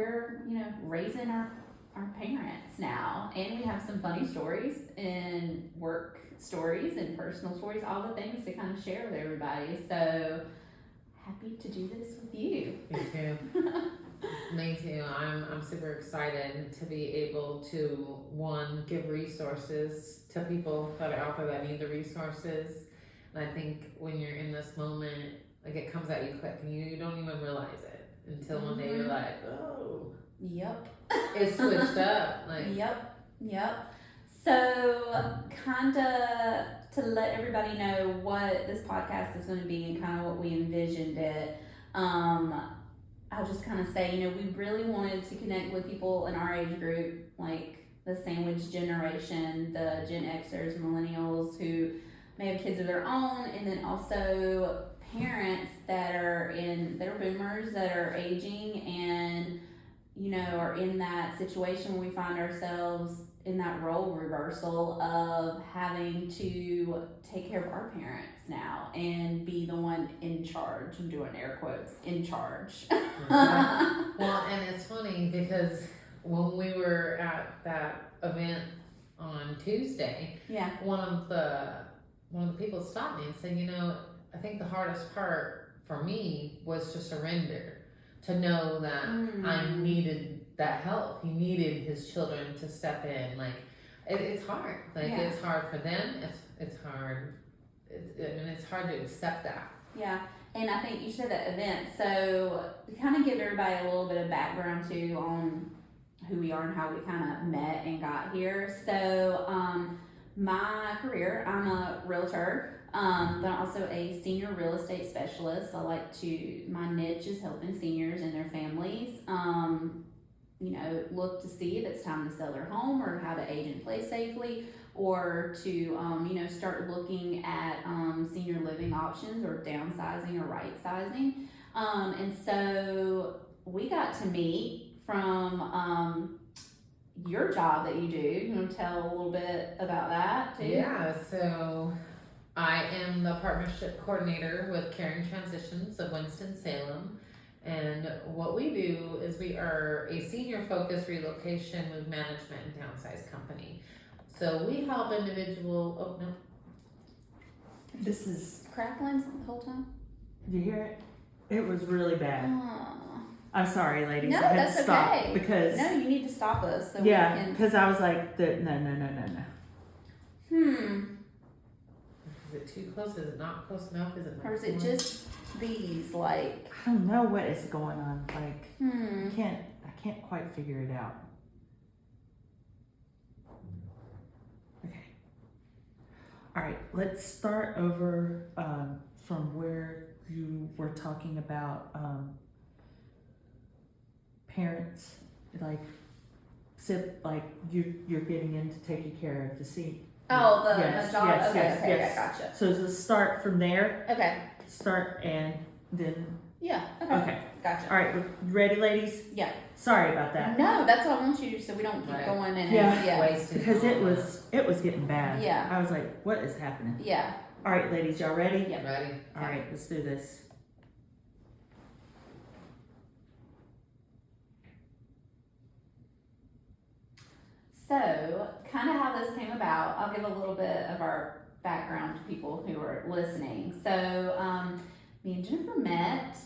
we're, raising our parents now, and we have some funny stories and work stories and personal stories, all the things to kind of share with everybody. So happy to do this with you. Me too. Me too. I'm super excited to be able to, one, give resources to people that are out there that need the resources. And I think when you're in this moment, like, it comes at you quick and you don't even realize it until one day you're like, oh, Yep. it's switched up. Like, Yep. So, kind of to let everybody know what this podcast is going to be and kind of what we envisioned it, I'll just kind of say, we really wanted to connect with people in our age group, like the sandwich generation, the Gen Xers, millennials who may have kids of their own, and then also parents that are boomers that are aging and, are in that situation where we find ourselves in that role reversal of having to take care of our parents now and be the one in charge. I'm doing air quotes, in charge. well, and it's funny because when we were at that event on Tuesday, one of the people stopped me and said, I think the hardest part for me was to surrender, to know that I needed that help. He needed his children to step in. Like, it's hard. Like, it's hard for them. It's hard. It's hard to accept that. Yeah. And I think you said that event. So to kind of give everybody a little bit of background too on who we are and how we kind of met and got here. So my career, I'm a realtor, but I'm also a senior real estate specialist. My niche is helping seniors and their families, look to see if it's time to sell their home or how to age in place safely, or to, start looking at senior living options or downsizing or right sizing. And so we got to meet from your job that you do. You want to tell a little bit about that too? Yeah, so I am the partnership coordinator with Caring Transitions of Winston-Salem. And what we do is we are a senior-focused relocation, move management, and downsize company. So we help individual. Oh no! This is crackling the whole time. Did you hear it? It was really bad. I'm sorry, ladies. No, I had that's to stop okay. because No, you need to stop us. So yeah, because I was like, no. Is it too close? Is it not close enough? Is it? Or is it just these like? I don't know what is going on. Like, Hmm. I can't quite figure it out. Okay. All right. Let's start over from where you were talking about parents, like you're getting into taking care of the seat. Oh, the Yes, job. yes, Okay, yes, okay, yes. I gotcha. So let's start from there. Okay. Start and then. Yeah. Okay. Okay. Gotcha. All right. You ready, ladies? Yeah. Sorry about that. No, that's what I want you to, so we don't keep Right. going and Yeah. Wasted. Because it was getting bad. Yeah. I was like, what is happening? Yeah. All right, ladies, y'all ready? Yeah. Ready? All right, let's do this. So, kind of how this came about, I'll give a little bit of our background to people who are listening. So, me and Jennifer met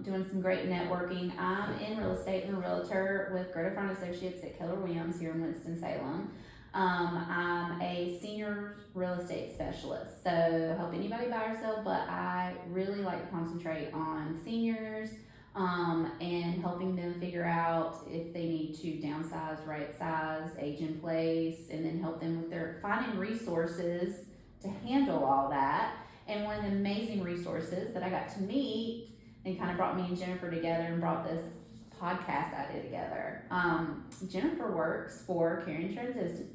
doing some great networking. I'm in real estate and a realtor with Greta Front Associates at Keller Williams here in Winston-Salem. I'm a senior real estate specialist, so help anybody buy or sell, but I really like to concentrate on seniors and helping them figure out if they need to downsize, right size, age in place, and then help them with their finding resources to handle all that. And one of the amazing resources that I got to meet and kind of brought me and Jennifer together and brought this podcast idea together. Jennifer works for Caring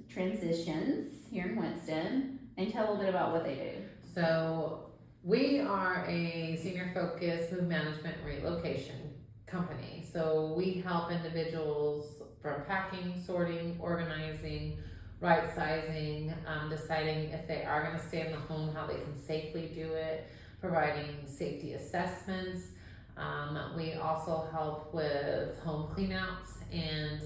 Transitions here in Winston, and tell a little bit about what they do. So we are a senior focused move management and relocation company. So we help individuals from packing, sorting, organizing, right sizing, deciding if they are going to stay in the home, how they can safely do it, providing safety assessments. We also help with home clean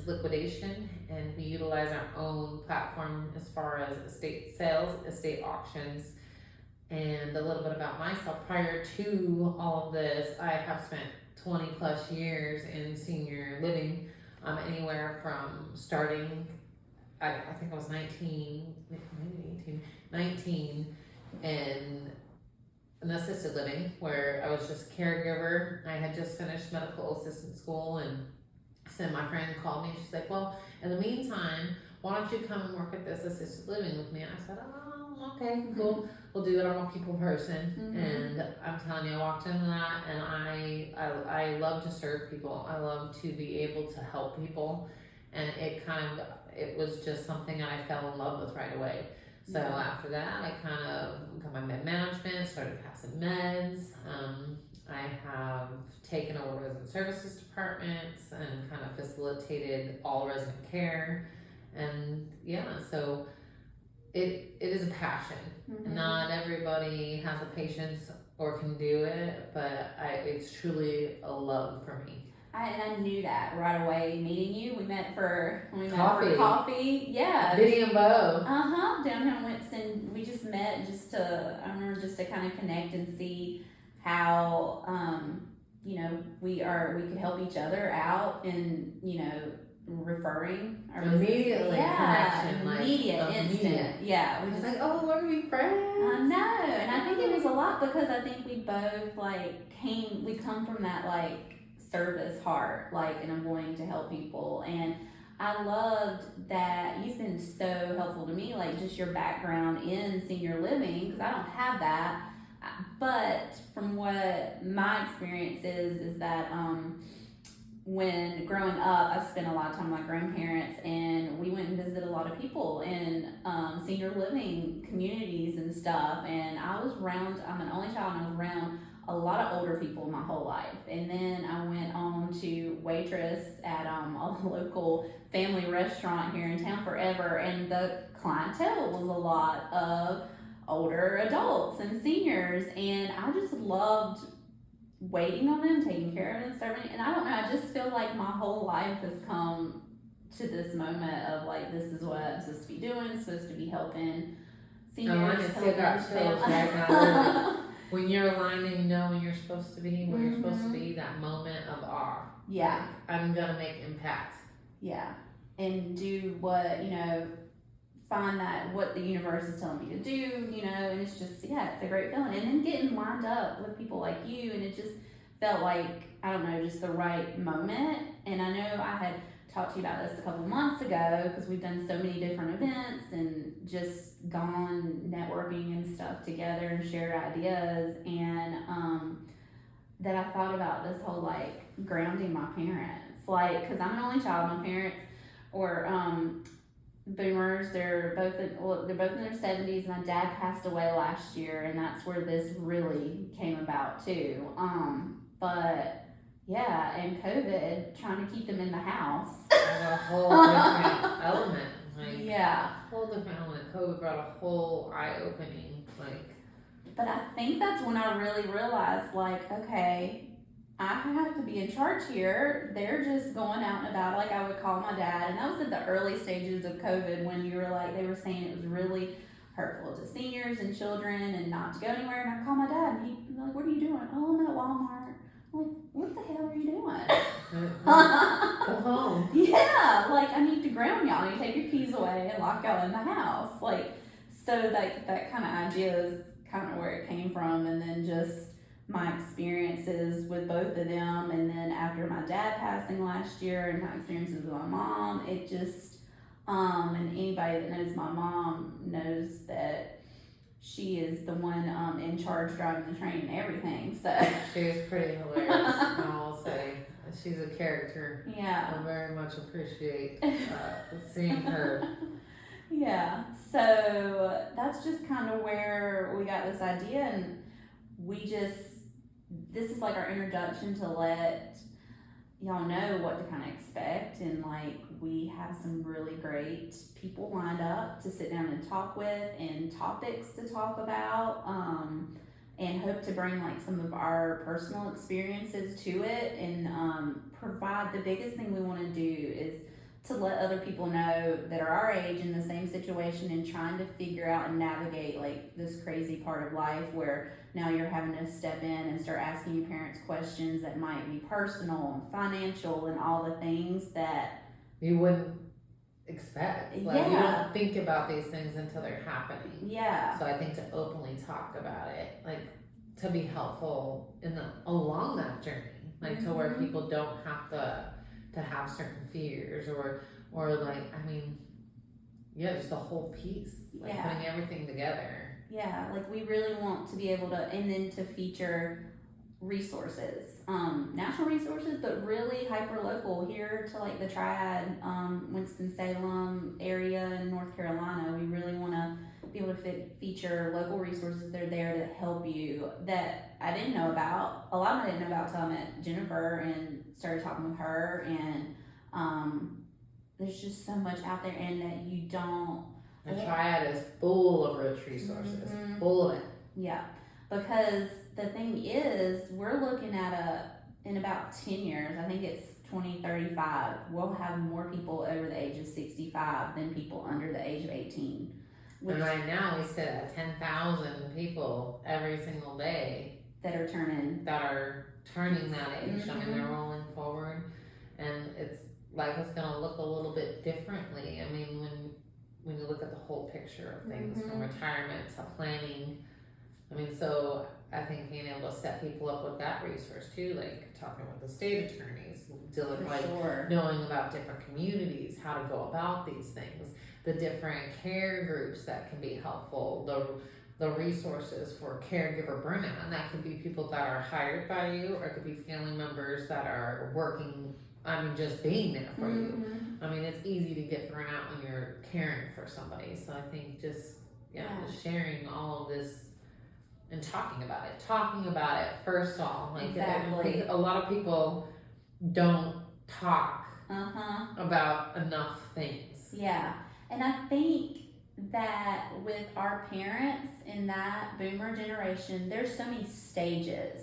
liquidation, and we utilize our own platform as far as estate sales, estate auctions. And a little bit about myself, prior to all of this, I have spent 20 plus years in senior living, anywhere from starting, I think I was 19, maybe 18, 19, in an assisted living where I was just caregiver. I had just finished medical assistant school, and so my friend called me. She's like, well, in the meantime, why don't you come and work at this assisted living with me? And I said, oh, okay, cool. We'll do it. I'm a people person. And I'm telling you, I walked into that, and I love to serve people. I love to be able to help people. And it was just something I fell in love with right away. So after that, I kind of got my med management, started passing meds. I have taken over resident services departments and kind of facilitated all resident care. And so it is a passion. Not everybody has the patience or can do it, but it's truly a love for me. I knew that right away meeting you. We met for coffee. Yeah. Biddy and Bo. Downtown Winston. We just met just to kind of connect and see how we could help each other out in referring our immediately connection, immediate, instant. Yeah, we just like, oh, we're gonna be friends. I know, and I think it was a lot because I think we both come from that service heart, and wanting to help people. And I loved that you've been so helpful to me, just your background in senior living, because I don't have that. But from what my experience is that when growing up, I spent a lot of time with my grandparents, and we went and visited a lot of people in senior living communities and stuff. And I'm an only child, and I was around a lot of older people my whole life. And then I went on to waitress at a local family restaurant here in town forever, and the clientele was a lot of older adults and seniors, and I just loved waiting on them, taking care of them, serving. And I don't know, I just feel like my whole life has come to this moment of this is what I'm supposed to be doing. I'm supposed to be helping seniors. When you're aligned and you know when you're supposed to be, where you're supposed to be, that moment of awe. Yeah. I'm gonna make impact. Yeah. And do what, find that what the universe is telling me to do, and it's just, it's a great feeling. And then getting lined up with people like you, and it just felt like, I don't know, just the right moment. And I know I had talked to you about this a couple months ago because we've done so many different events and just gone networking and stuff together and shared ideas. And that I thought about this whole grounding my parents, because I'm an only child. My parents were boomers. They're both in their 70s. My dad passed away last year, and that's where this really came about too. But yeah, and COVID, trying to keep them in the house. A whole different element. Whole different element. COVID brought a whole eye-opening, But I think that's when I really realized, okay, I have to be in charge here. They're just going out and about. I would call my dad, and that was at the early stages of COVID when you were they were saying it was really hurtful to seniors and children and not to go anywhere. And I call my dad, and he'd be like, what are you doing? Oh, I'm at Walmart. I'm like, what the hell are you doing? Go home. Yeah, I need to ground y'all. I need to take your keys away and lock y'all in the house. So that kind of idea is kind of where it came from. And then just my experiences with both of them, and then after my dad passing last year, and my experiences with my mom, it just and anybody that knows my mom knows that she is the one in charge driving the train and everything. So she is pretty hilarious. I'll say she's a character. Yeah, I very much appreciate seeing her. Yeah, so that's just kind of where we got this idea, and this is our introduction to let y'all know what to kind of expect. And we have some really great people lined up to sit down and talk with, and topics to talk about, and hope to bring some of our personal experiences to it, and provide. The biggest thing we want to do is to let other people know that are our age in the same situation and trying to figure out and navigate like this crazy part of life where now you're having to step in and start asking your parents questions that might be personal and financial and all the things that you wouldn't expect. Like, you don't think about these things until they're happening. Yeah. So I think to openly talk about it, like to be helpful along that journey, like to where people don't have to have certain fears or like, I mean, just the whole piece, like putting everything together. Yeah, like we really want to be able to, and then to feature resources, national resources, but really hyper local here to like the Triad, Winston-Salem area in North Carolina. We really want to be able to feature local resources that are there to help you that I didn't know about. A lot of I didn't know about until I met Jennifer and started talking with her, and there's just so much out there, and that you don't. The Triad is full of rich resources, full of it. Yeah, because the thing is, we're looking at in about 10 years, I think it's 2035, we'll have more people over the age of 65 than people under the age of 18. And right now we sit at 10,000 people every single day that are turning that age. I mean, they're rolling forward, and life is going to look a little bit differently. I mean, when you look at the whole picture of things, from retirement to planning, I mean, so I think being able to set people up with that resource too, like talking with the state attorneys, knowing about different communities, how to go about these things, the different care groups that can be helpful, the resources for caregiver burnout, and that could be people that are hired by you, or it could be family members that are working, I mean, just being there for you. I mean, it's easy to get burnt out when you're caring for somebody. So I think just sharing all of this and talking about it first of all. Like, exactly. A lot of people don't talk about enough things. Yeah, and I think that with our parents in that boomer generation, there's so many stages.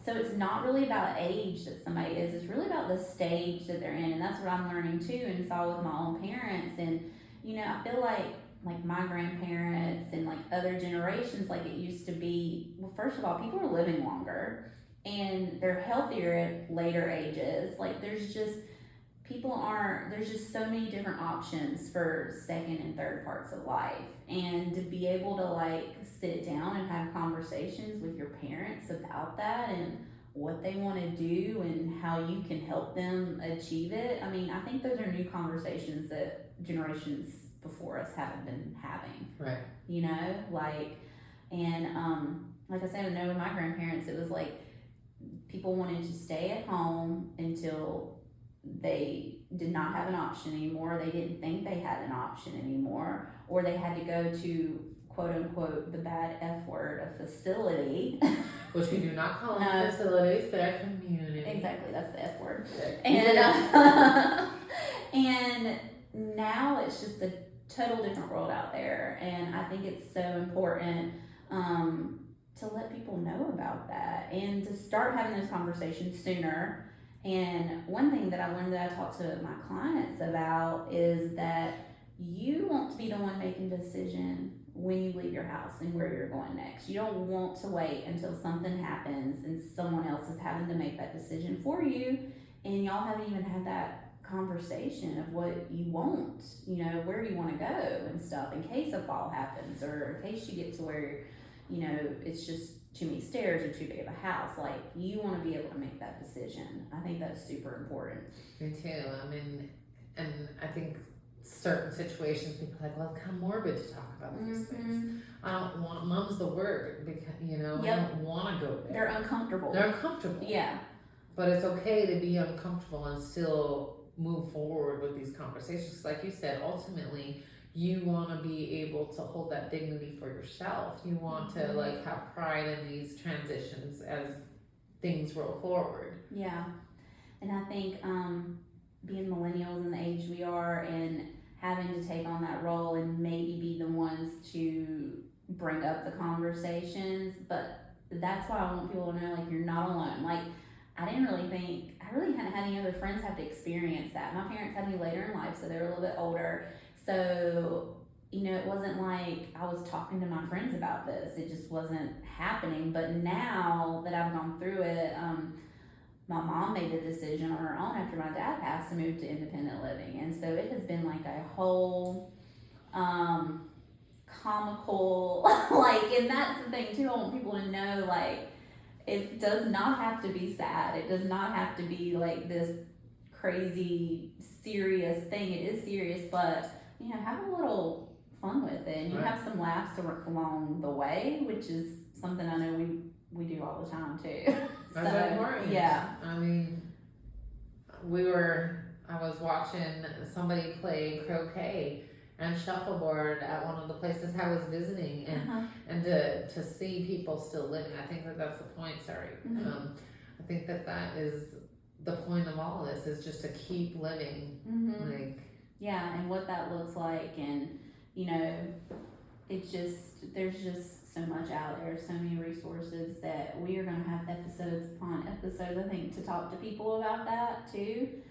So it's not really about age that somebody is, it's really about the stage that they're in, and that's what I'm learning too, and saw with my own parents. And you know, I feel like my grandparents and like other generations, like it used to be, well, first of all, people are living longer and they're healthier at later ages. Like there's just so many different options for second and third parts of life, and to be able to like sit down and have conversations with your parents about that and what they want to do and how you can help them achieve it. I mean, I think those are new conversations that generations before us haven't been having. Right. You know, like, and like I said, I know with my grandparents, it was like people wanted to stay at home until they did not have an option anymore. They didn't think they had an option anymore, or they had to go to quote unquote the bad F word, a facility. Which we do not call them facilities, they're community. Exactly, that's the F word. Yeah. And now it's just a total different world out there, and I think it's so important to let people know about that and to start having those conversations sooner. And one thing that I learned that I talk to my clients about is that you want to be the one making the decision when you leave your house and where you're going next. You don't want to wait until something happens and someone else is having to make that decision for you, and y'all haven't even had that conversation of what you want, you know, where you want to go and stuff, in case a fall happens, or in case you get to where, you know, it's just too many stairs or too big of a house. Like, you want to be able to make that decision. I think that's super important. Me too. I mean, and I think certain situations people are like, well, it's kind of morbid to talk about these things. I don't want, mom's the word, because, you know, I don't want to go there. They're uncomfortable. Yeah. But it's okay to be uncomfortable and still move forward with these conversations. Like you said, ultimately, you want to be able to hold that dignity for yourself. You want to like have pride in these transitions as things roll forward. Yeah. And I think being millennials in the age we are, and having to take on that role and maybe be the ones to bring up the conversations, but that's why I want people to know, like, you're not alone. Like, I really hadn't had any other friends have to experience that. My parents had me later in life, so they were a little bit older. So, it wasn't like I was talking to my friends about this. It just wasn't happening. But now that I've gone through it, my mom made the decision on her own after my dad passed to move to independent living. And so it has been like a whole comical, and that's the thing too. I want people to know, it does not have to be sad. It does not have to be like this crazy serious thing. It is serious, but have a little fun with it, and you have some laughs along the way, which is something I know we do all the time too. That's important. Yeah. I mean, I was watching somebody play croquet and shuffleboard at one of the places I was visiting, and to see people still living, I think that's the point. Sorry, I think that is the point of all of this, is just to keep living, and what that looks like, and there's just so much out there, so many resources, that we are going to have episodes upon episodes, I think, to talk to people about that too.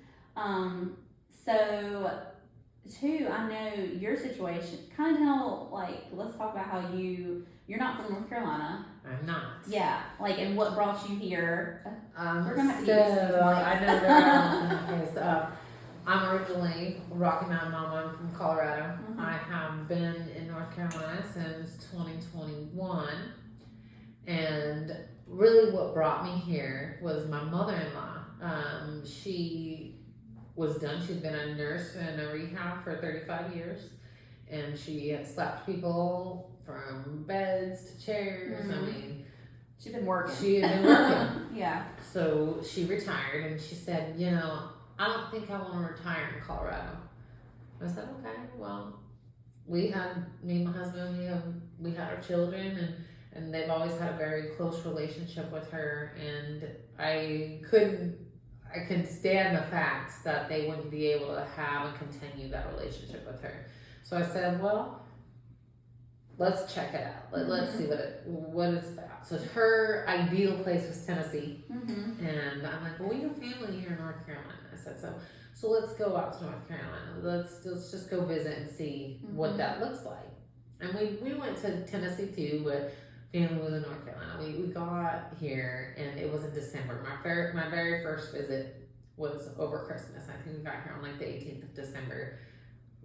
Too, I know your situation, kind of let's talk about how you're not from North Carolina. I'm not. Yeah, and what brought you here. We're gonna have to I know there I'm originally Rocky Mountain Mama. I'm from Colorado. I have been in North Carolina since 2021, and really what brought me here was my mother-in-law. She was done. She'd been a nurse in a rehab for 35 years, and she had slapped people from beds to chairs. I mean, she'd been working. Yeah. So she retired, and she said, I don't think I want to retire in Colorado. I said, okay, well, me and my husband, we had our children, and they've always had a very close relationship with her, and I could stand the fact that they wouldn't be able to have and continue that relationship with her. So I said, well, let's check it out. Let's see what it's about. So her ideal place was Tennessee. And I'm like, well, we have family here in North Carolina. I said, so let's go out to North Carolina. Let's just go visit and see what that looks like. And we went to Tennessee too, but family was in North Carolina. We got here, and it was in December. My very first visit was over Christmas. I think we got here on the 18th of December.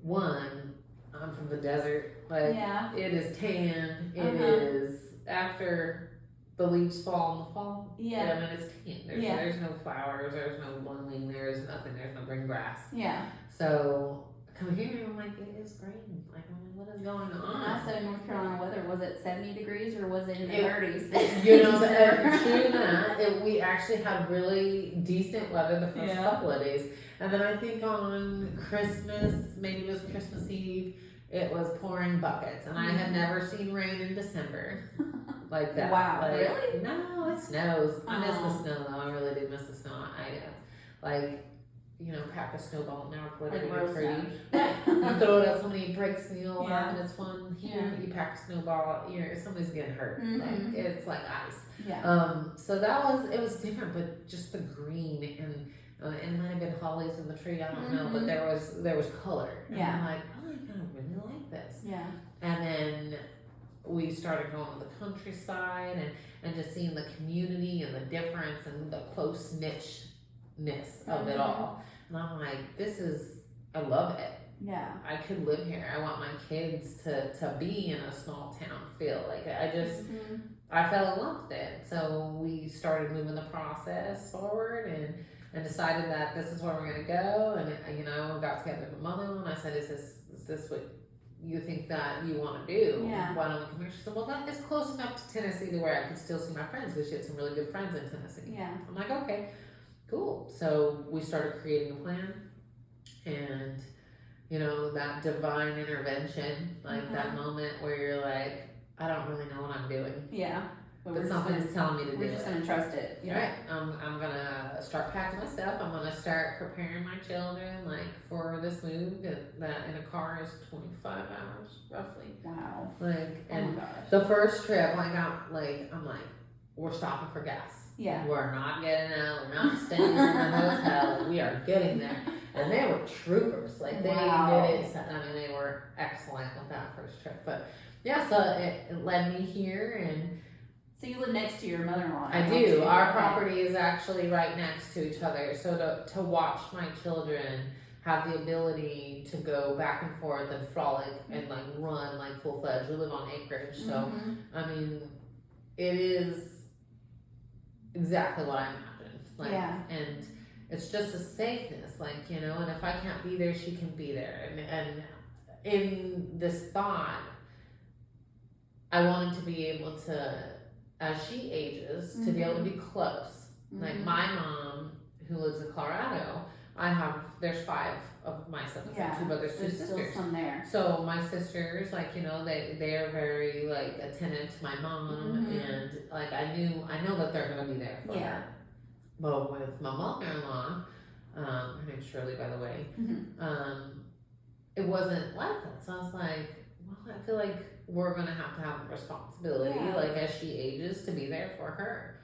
I'm from the desert. It is tan. It is after the leaves fall in the fall. Yeah. I mean, it's tan. There's no flowers. There's no blooming. There's nothing. There's no green grass. Yeah. So I come here, and I'm like, it is green. What is going on? I said North Carolina weather, was it 70 degrees or was it in the 30s? True that. We actually had really decent weather the first couple of days. And then I think on Christmas, maybe it was Christmas Eve, it was pouring buckets. And I had never seen rain in December like that. Wow, really? No, it snows. I miss the snow though. I really do miss the snow. Pack a snowball now, whatever pretty. You throw it up, somebody breaks the old off, and it's fun. Here, you pack a snowball, somebody's getting hurt. It's like ice. Yeah. So it was different, but just the green, and it might have been hollies in the tree, I don't know, but there was color. And I'm like, oh, I kind of really like this. Yeah. And then we started going to the countryside, and just seeing the community and the difference and the close niche of it all. And I'm like, I love it. Yeah. I could live here. I want my kids to be in a small town feel. I fell in love with it. So we started moving the process forward, and decided that this is where we're going to go. And, got together with my mother, and I said, is this what you think that you want to do? Yeah. Why don't we come here? She said, well, that is close enough to Tennessee to where I can still see my friends, because she had some really good friends in Tennessee. Yeah. I'm like, okay. Cool. So we started creating a plan, and that divine intervention, that moment where you're like, I don't really know what I'm doing. Yeah. But something's telling me to do it. We're just gonna trust it. Right. I'm gonna start packing my stuff. I'm gonna start preparing my children for this move. That in a car is 25 hours roughly. Wow. And the first trip, I'm like, we're stopping for gas. Yeah. We're not getting out. We're not staying in the hotel. We are getting there. And they were troopers. Like, they Wow. did it. I mean, they were excellent with that first trip. But yeah, so it led me here. And so you live next to your mother-in-law? I do. Our property is actually right next to each other. So to watch my children have the ability to go back and forth and frolic and like run like full-fledged. We live on acreage. So, I mean, it is exactly what I imagined. Like, and it's just a safeness, like, you know, and if I can't be there, she can be there. And in this thought, I wanted to be able to, as she ages, to be able to be close. Like, my mom, who lives in Colorado, there's 5 of my siblings, 2 brothers, 2 sisters. Still some there. So my sisters, like, you know, they're very, like, attentive to my mom, and, like, I know that they're gonna be there for her. But with my mother-in-law, her name's Shirley, by the way, it wasn't like that. So I was like, well, I feel like we're gonna have a responsibility, like, as she ages, to be there for her.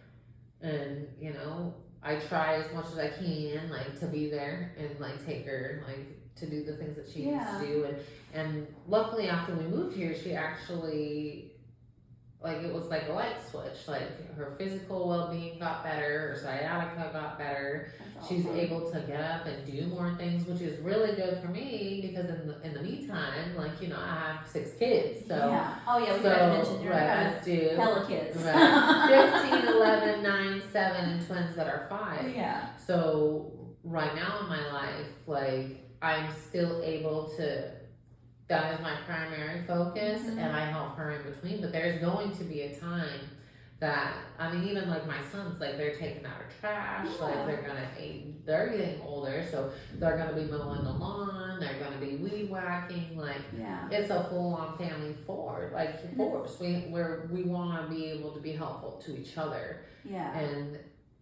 And, you know, I try as much as I can, like, to be there and, like, take her, like, to do the things that she needs to do. And luckily, after we moved here, she actually, like, it was like a light switch. Like, her physical well-being got better, her sciatica got better. Awesome. She's able to get up and do more things, which is really good for me, because in the meantime, like, you know, I have 6 kids. So we forgot to mention your hella kids. Right. 15, 11, 9, 7, and twins that are 5. Yeah. So right now in my life, like, I'm still able to, that is my primary focus, and I help her in between. But there's going to be a time that, I mean, even like my sons, like, they're taking out her trash, like, they're getting older, so they're gonna be mowing the lawn, they're gonna be weed whacking, like, it's a full-on family force. We want to be able to be helpful to each other.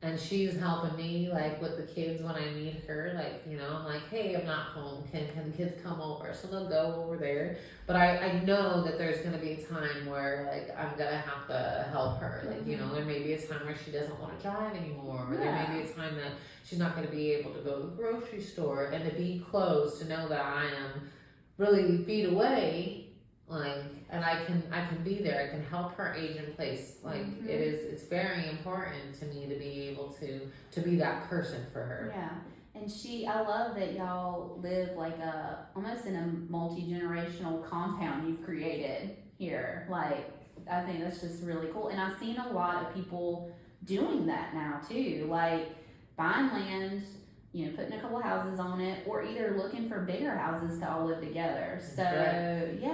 And she's helping me, like, with the kids when I need her. Like, you know, I'm like, hey, I'm not home. Can the kids come over? So they'll go over there. But I know that there's going to be a time where, like, I'm going to have to help her. Like, you know, there may be a time where she doesn't want to drive anymore. Or there may be a time that she's not going to be able to go to the grocery store. And to be close, to know that I am really feet away, like, and I can be there. I can help her age in place. Like, it's very important to me to be able to be that person for her. Yeah. And I love that y'all live like almost in a multi-generational compound you've created here. Like, I think that's just really cool. And I've seen a lot of people doing that now too. Like, buying land, you know, putting a couple houses on it, or either looking for bigger houses to all live together. So and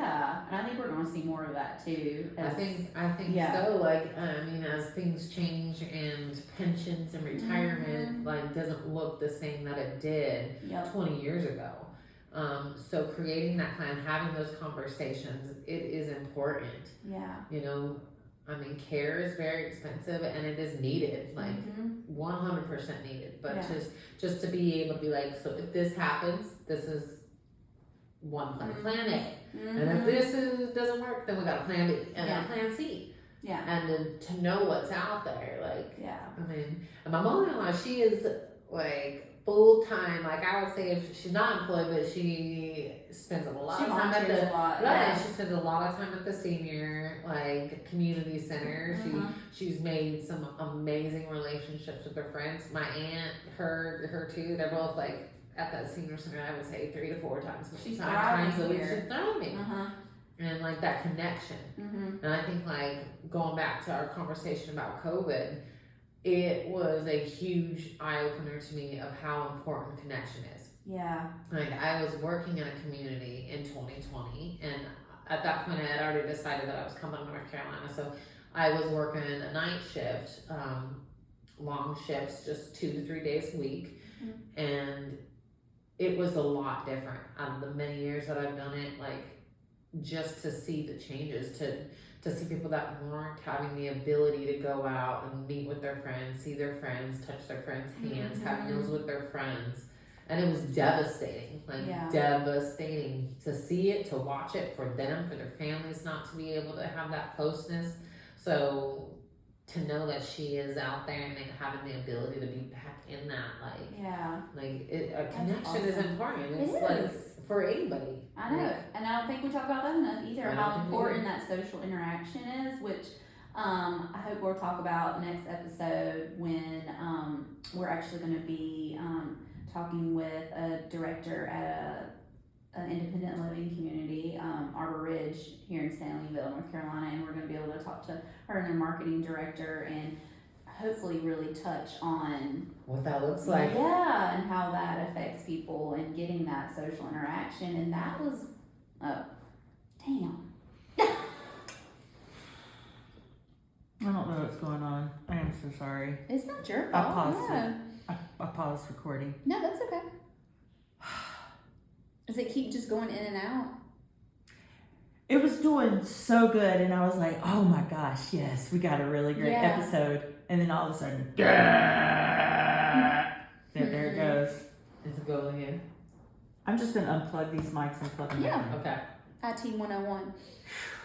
I think we're going to see more of that too. I think so. Like, I mean, as things change and pensions and retirement like doesn't look the same that it did 20 years ago. So creating that plan, having those conversations, it is important. Yeah. You know, I mean, care is very expensive and it is needed, like 100% needed. But just to be able to be like, so if this happens, this is one plan A. And if this doesn't work, then we got a plan B and a plan C. Yeah. And then to know what's out there, like, I mean, and my mother-in-law, she is like full time. Like, I would say, if she's not employed, but she spends a lot of time at the she spends a lot of time at the senior like community center. She's made some amazing relationships with her friends. My aunt, her too. They're both like at that senior center. I would say 3 to 4 times. She's times a week. She's thriving. And like that connection. And I think, like, going back to our conversation about COVID, it was a huge eye-opener to me of how important connection is. Yeah. Like, I was working in a community in 2020, and at that point I had already decided that I was coming to North Carolina, so I was working a night shift, long shifts, just 2 to 3 days a week, and it was a lot different out of the many years that I've done it, like, just to see the changes, to see people that weren't having the ability to go out and meet with their friends, see their friends, touch their friends' hands, have meals with their friends. And it was devastating, devastating to see it, to watch it, for them, for their families not to be able to have that closeness. So to know that she is out there and like having the ability to be back in that, a connection is awesome. important. It It's is. like for anybody. I know, and I don't think we talk about that enough either, I don't how think we important do. that social interaction is, which I hope we'll talk about next episode when we're actually going to be talking with a director at an independent living community, Arbor Ridge here in Stanleyville, North Carolina, and we're going to be able to talk to her and their marketing director and hopefully really touch on What that looks like. yeah, and how that affects people and getting that social interaction. And that was, damn. I don't know what's going on. I am so sorry. It's not your I fault. paused No. it. I paused recording. No, that's okay. Does it keep just going in and out? It was doing so good, and I was like, oh my gosh, yes, we got a really great Yeah. episode. And then all of a sudden, there it goes. Is it going in? I'm just going to unplug these mics and plug them Yeah. back Okay. IT 101.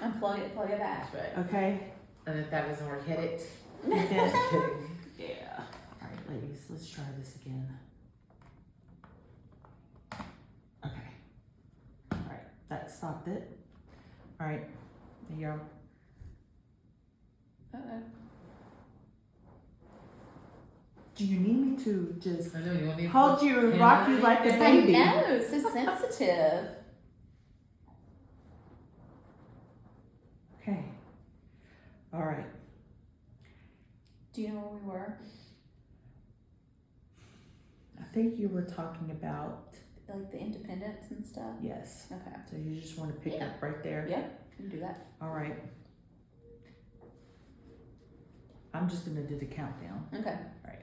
Unplug it, plug it back. That's right. in. Okay? And if that doesn't work, hit it. Yes. Just kidding. Yeah. All right, ladies, let's try this again. Okay. All right, that stopped it. All right, there you go. Uh-oh. Do you need me to just I know you want me to hold you and rock you like a I baby? know, it's so sensitive. Okay. All right. Do you know where we were? I think you were talking about, Like the independence and stuff? yes. Okay. So you just want to pick Yeah. up right there? Yeah, you can do that. All right. I'm just going to do the countdown. Okay. All right.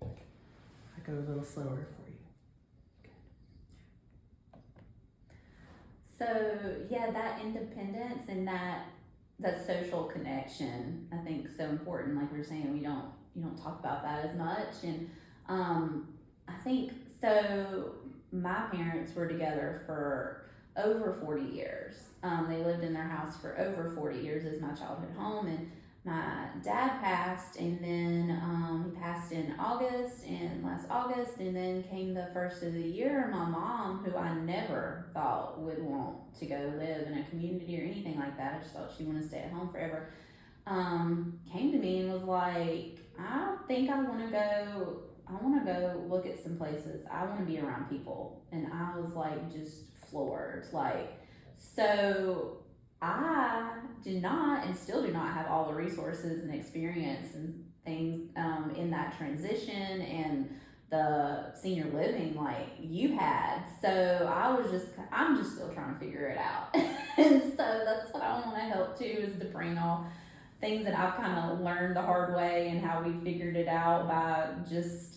I go a little slower for you. So yeah, that independence and that social connection, I think, so important. Like we were saying, you don't talk about that as much, and I think so. My parents were together for over 40 years. They lived in their house for over 40 years as my childhood home, and my dad passed, and then he passed in last August, and then came the first of the year. My mom, who I never thought would want to go live in a community or anything like that, I just thought she wanted to stay at home forever, came to me and was like, I think I want to go look at some places. I want to be around people. And I was like, just floored. Like, so I did not and still do not have all the resources and experience and things in that transition and the senior living like you had. So I'm just still trying to figure it out. And so that's what I want to help too, is to bring all things that I've kind of learned the hard way and how we figured it out by just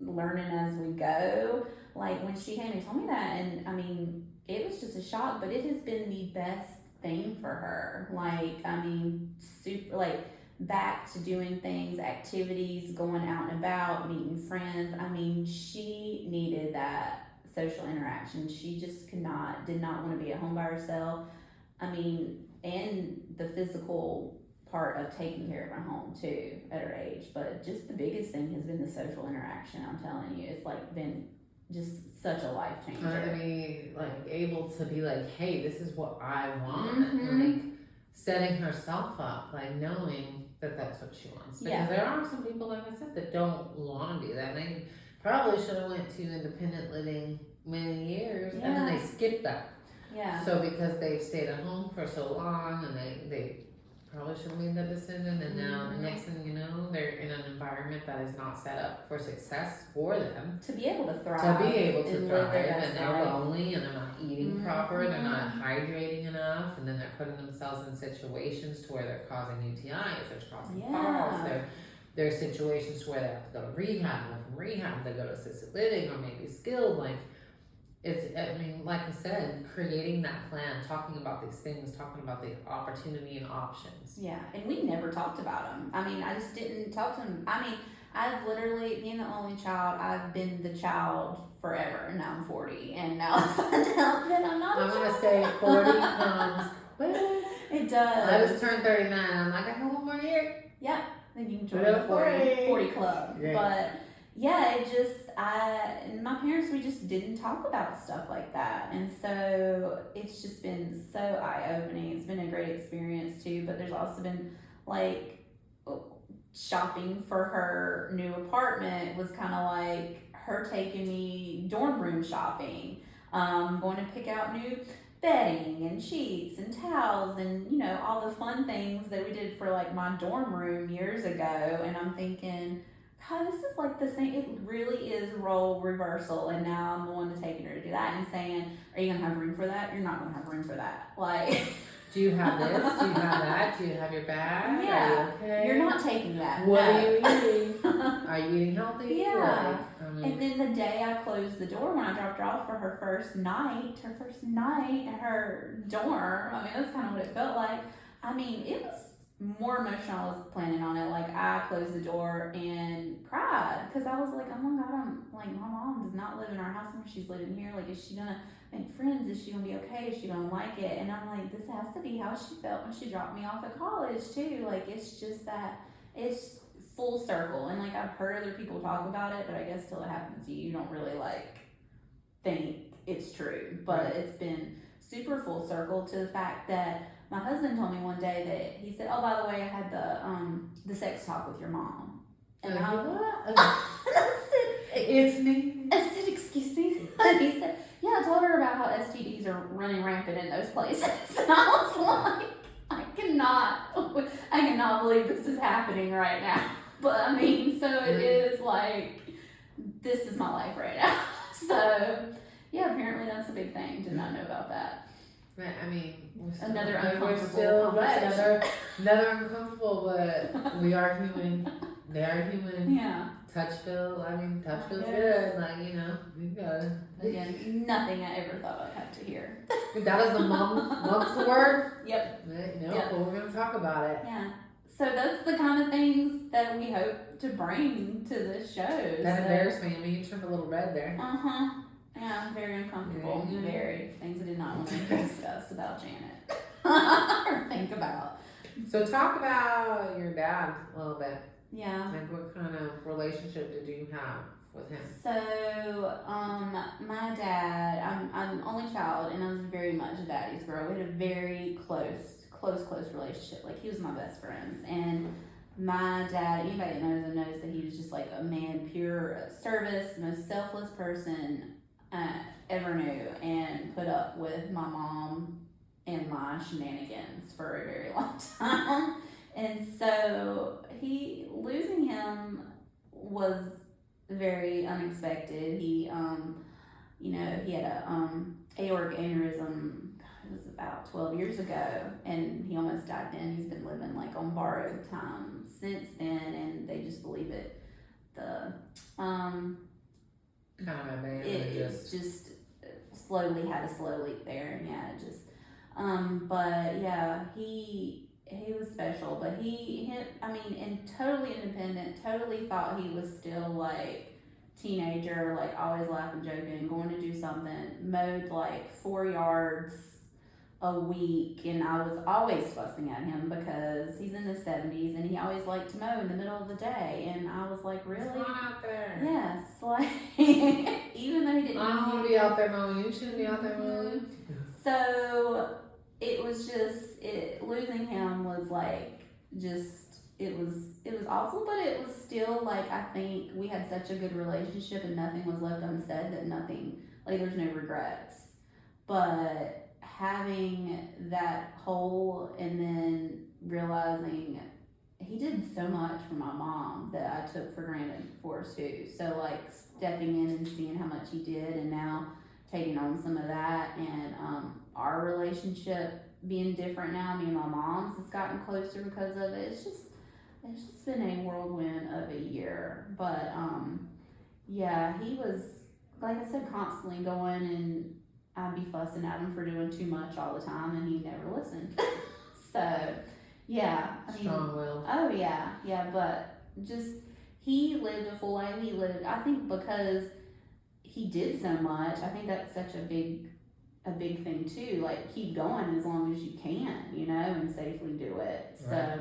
learning as we go. Like when she came and told me that, and I mean, it was just a shock, but it has been the best thing for her. Like, I mean, super, like, back to doing things, activities, going out and about, meeting friends. I mean, she needed that social interaction. She just did not want to be at home by herself. I mean, and the physical part of taking care of her home too at her age. But just the biggest thing has been the social interaction. I'm telling you, it's like been just such a life changer. I mean, like able to be like, hey, this is what I want. Mhm. Like setting herself up, like knowing that that's what she wants. Because Yeah. there are some people, like I said, that don't want to do that. They probably should have went to independent living many years, and then they skipped that. Yeah. So because they've stayed at home for so long, and they probably should have made that decision, and now the next thing you know, they're in an environment that is not set up for success for them. To be able to thrive. To be able to and live thrive, their and best they're life. lonely, and they're not eating proper, they're not Mhm. hydrating enough, and then they're putting themselves in situations to where they're causing UTIs, they're causing Yeah. falls, there are situations where they have to go to rehab, and from rehab they go to assisted living or maybe skilled. Like it's, I mean, like I said, creating that plan, talking about these things, talking about the opportunity and options. Yeah, and we never talked about them. I mean, I just didn't talk to him. I mean, I've literally, being the only child, I've been the child forever, and now I'm 40, and now I find out that I'm not I'm a gonna child. say 40 comes quick. It does. I just turned 39. I'm like, I got one more year. Yeah, then you can join Little the 40 40 club. Yeah. But yeah, and my parents, we just didn't talk about stuff like that. And so it's just been so eye-opening. It's been a great experience too, but there's also been like shopping for her new apartment was kind of like her taking me dorm room shopping, going to pick out new bedding and sheets and towels and all the fun things that we did for like my dorm room years ago. And I'm thinking, God, this is like the same. It really is role reversal, and now I'm the one taking her to do that and saying, are you gonna have room for that? You're not gonna have room for that. Like, do you have this? Do you have that? Do you have your bag? Yeah. Are you okay? You're not taking that. What No. are you eating? Are you eating healthy? Yeah. Like, I mean, And then the day I closed the door when I dropped her off for her first night at her dorm, I mean, that's kind of what it felt like. I mean, it was more emotional. I was planning on it. Like, I closed the door and cried because I was like, oh my God, I'm like, my mom does not live in our house when she's living here. Like, is she gonna make friends? Is she gonna be okay? Is she gonna like it? And I'm like, this has to be how she felt when she dropped me off at college too. Like, it's just that it's full circle. And like, I've heard other people talk about it, but I guess till it happens to you, you don't really like think it's true. But it's been super full circle to the fact that my husband told me one day that he said, oh, by the way, I had the sex talk with your mom. And I said, it's me. I said, excuse me? And he said, yeah, I told her about how STDs are running rampant in those places. And I was like, I cannot believe this is happening right now. But I mean, so it is like, this is my life right now. So yeah, apparently that's a big thing. Did not know about that. Right, I mean, Another we're uncomfortable still right. conversation. Another uncomfortable, but we are human. They are human. Yeah. Touch feels Yes. good. Like, you got it. Again, nothing I ever thought I'd have to hear. That is the mom's word. Yep. No, Yep. but we're gonna talk about it. Yeah. So that's the kind of things that we hope to bring to the show. That embarrassed me. I mean, you turned a little red there. Yeah, very uncomfortable. Yeah. Very things I did not want to discuss about Janet or think about. So talk about your dad a little bit. Yeah. Like, what kind of relationship did you have with him? So, my dad, I'm an only child, and I was very much a daddy's girl. We had a very close relationship. Like, he was my best friend. And my dad, anybody that knows him knows that he was just like a man, pure service, most selfless person ever knew, and put up with my mom and my shenanigans for a very long time. And so losing him was very unexpected. He he had a aortic aneurysm. It was about 12 years ago, and he almost died then. He's been living like on borrowed time since then, and they just believe it. The Kind of a man. it just slowly had a slow leak there, and yeah, it just but yeah, he was special, but and totally independent, totally thought he was still like teenager, like always laughing, joking, going to do something, mowed like 4 yards a week, and I was always fussing at him because he's in his 70s and he always liked to mow in the middle of the day, and I was like, really? Come on out there. Yes, like even though he didn't. I don't want to be out there mowing. You shouldn't be out there mowing. So it was just losing him was like it was awful, but it was still like, I think we had such a good relationship and nothing was left unsaid, that nothing, like, there's no regrets. But having that hole and then realizing he did so much for my mom that I took for granted before too. So like stepping in and seeing how much he did, and now taking on some of that, and our relationship being different now, me and my mom's has gotten closer because of it. It's just been a whirlwind of a year. But yeah, he was, like I said, constantly going, and I'd be fussing at him for doing too much all the time, and he never listened. So yeah, I mean, Strong-willed. oh yeah, but just he lived a full life. I think because he did so much, I think that's such a big a big thing too. Like, keep going as long as you can, you know, and safely do it. So. Right.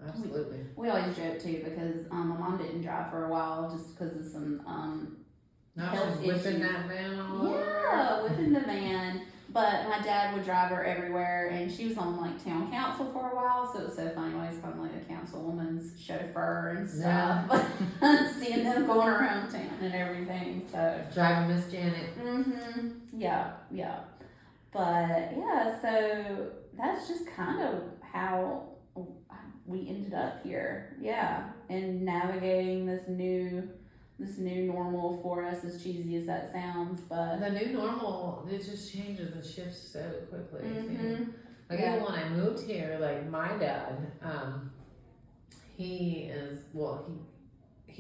Absolutely. We always joke too because my mom didn't drive for a while just because of some Now health she's whipping issues. that van all over. Yeah, within the van. But my dad would drive her everywhere, and she was on like town council for a while, so it was so funny. I always called like the councilwoman's chauffeur and stuff, but seeing them going around town and everything. So Driving Miss Janet. Yeah. But yeah, so that's just kind of how we ended up here. Yeah, and navigating this new normal for us, as cheesy as that sounds, but The new normal, it just changes and shifts so quickly. Mhm. Like Yeah. even when I moved here, like my dad, he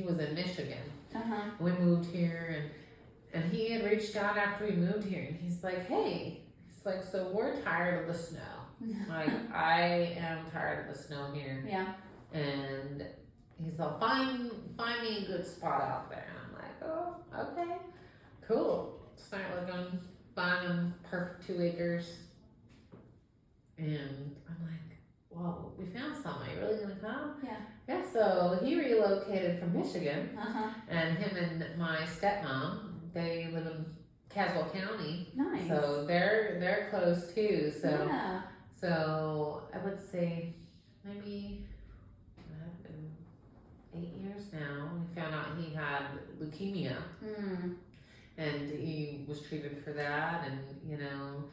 was in Michigan. We moved here and he had reached out after we moved here and he's like, hey, he's like, so we're tired of the snow. Like I am tired of the snow here. Yeah. And he's like, find me a good spot out there. And I'm like, oh, okay, cool. Start looking, find him perfect 2 acres. And I'm like, well, we found something. Are you really gonna come? Yeah. Yeah, so he relocated from Michigan, Uh-huh. and him and my stepmom, they live in Caswell County, Nice. so they're close too. So yeah. so I would say maybe 8 years now. We found out he had leukemia, and he was treated for that, and you know.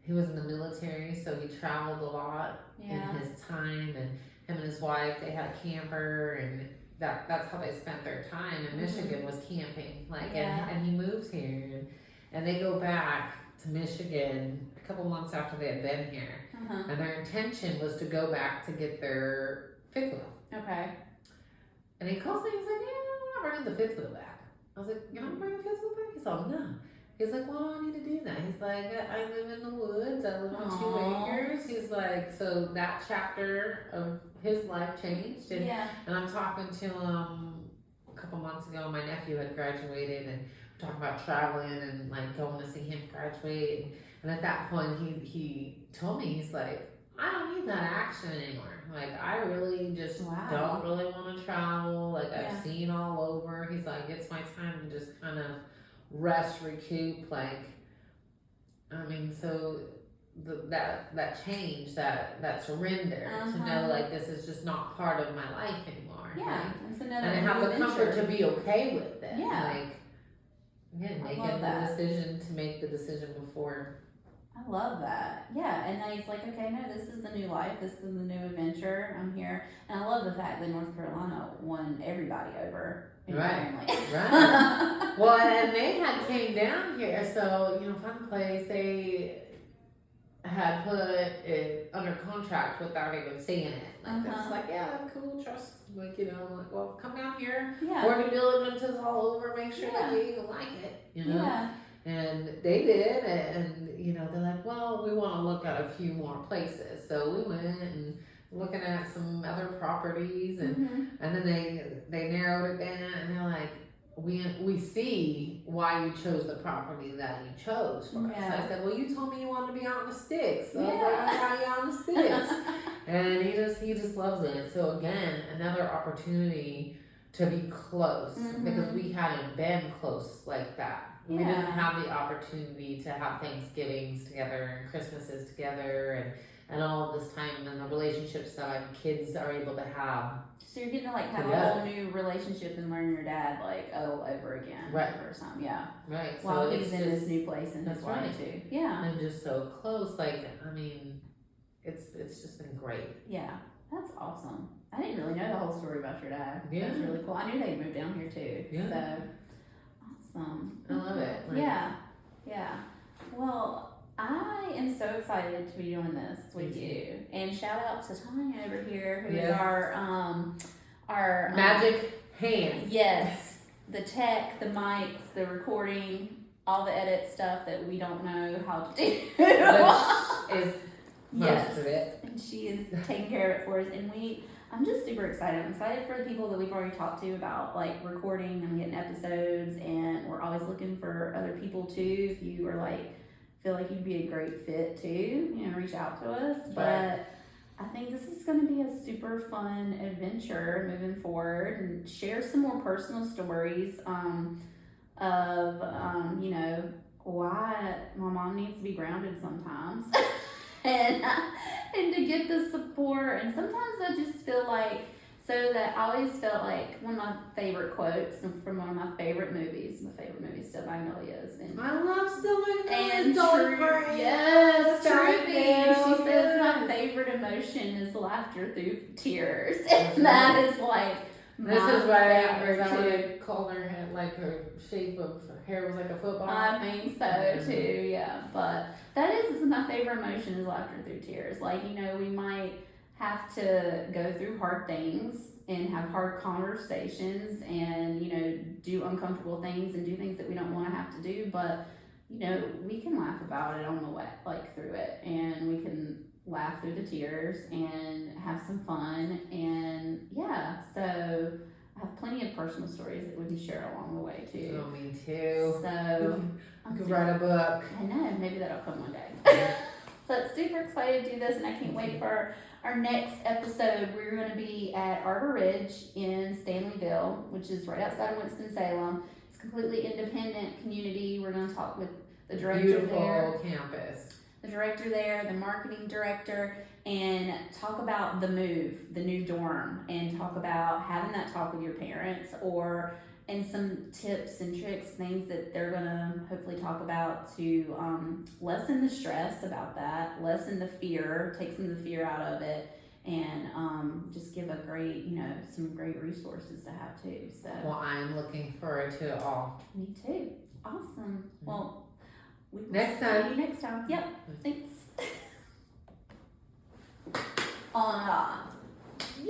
He was in the military, so he traveled a lot Yeah. in his time, and him and his wife, they had a camper, and that's how they spent their time in Michigan, was camping. Like, Yeah. and he moves here, and they go back to Michigan a couple months after they had been here, and their intention was to go back to get their fifth wheel. Okay. And he calls me, he's like, yeah, I'm not bringing the fifth wheel back. I was like, you're not bringing the fifth wheel back? He's like, no. He's like, well, I need to do that. He's like, I live in the woods. I live on Aww. 2 acres. He's like, so that chapter of his life changed. And, Yeah. and I'm talking to him a couple months ago. My nephew had graduated, and we're talking about traveling and like going to see him graduate. And at that point, he told me, he's like, I don't need that action anymore. Like, I really just don't really want to travel. Like, I've seen all over. He's like, it's my time to just kind of rest, recoup, like, I mean, so that change, that surrender to know, like, this is just not part of my life anymore. Yeah, right? it's another And I have the comfort to be okay with it. Yeah. Like, again, I making love the that. decision to make the decision before. I love that. Yeah, and then he's like, okay, no, this is the new life. This is the new adventure. I'm here. And I love the fact that North Carolina won everybody over in your family. Right. Well, and they had came down here, so, you know, fun place, they had put it under contract without even seeing it. Like, they're just like, yeah, cool, trust. Like, you know, I'm like, well, come down here. Yeah. For due diligence is all over, make sure that you even like it, you know? Yeah. And they did, and you know, they're like, well, we want to look at a few more places. So we went and looking at some other properties, and then they narrowed it down, and they're like, we see why you chose the property that you chose for us. I said, well, you told me you wanted to be out in the sticks. So I was like, I got you out in the sticks. And he just loves it. So again, another opportunity to be close, because we hadn't been close like that. We didn't have the opportunity to have Thanksgivings together and Christmases together and all of this time, and the relationships that kids are able to have. So you're getting to like have a whole new relationship and learn your dad like over again. Right. For some, yeah. Right. While so he's in this new place in his life too. Yeah. And just so close, like, I mean, it's just been great. Yeah. That's awesome. I didn't really know the whole story about your dad. Yeah. That's really cool. I knew they moved down here too. Yeah. So awesome. I love it. Like, Yeah. Well, I am so excited to be doing this with you. And shout out to Tanya over here, who is our magic hands. Yes. The tech, the mics, the recording, all the edit stuff that we don't know how to do. Which is most of it. And she is taking care of it for us. And I'm just super excited. I'm excited for the people that we've already talked to about like recording and getting episodes. And we're always looking for other people too. If you are like feel like you'd be a great fit too, reach out to us. Right. But I think this is going to be a super fun adventure moving forward, and share some more personal stories of why my mom needs to be grounded sometimes, and to get the support. And sometimes I just feel like, so that I always felt like one of my favorite quotes from one of my favorite movies. My favorite movie is Still Magnolias, and I love Still Magnolias. and Trudy, she says my favorite emotion is laughter through tears, and that is like my This is why favorite they called her head, like her shape of her hair was like a football. I mean, so too, yeah. But that is my favorite emotion is laughter through tears. Like, we might have to go through hard things and have hard conversations and, do uncomfortable things and do things that we don't want to have to do. But, we can laugh about it on the way, like through it. And we can laugh through the tears and have some fun. And yeah, so I have plenty of personal stories that we can share along the way too. Oh, me too. So You could write a book. I know, maybe that'll come one day. But super excited to do this, and I can't wait for our next episode. We're going to be at Arbor Ridge in Stanleyville, which is right outside of Winston-Salem. It's a completely independent community. We're going to talk with the director Beautiful there. campus. The director there, the marketing director, and talk about the move, the new dorm, and talk about having that talk with your parents, and some tips and tricks, things that they're gonna hopefully talk about to lessen the stress about that, lessen the fear, take some of the fear out of it, and just give a great, some great resources to have too. So Well, I'm looking forward to it all. me too. Awesome. Well, we will Next see time. you next time. Yep. Thanks. On and off.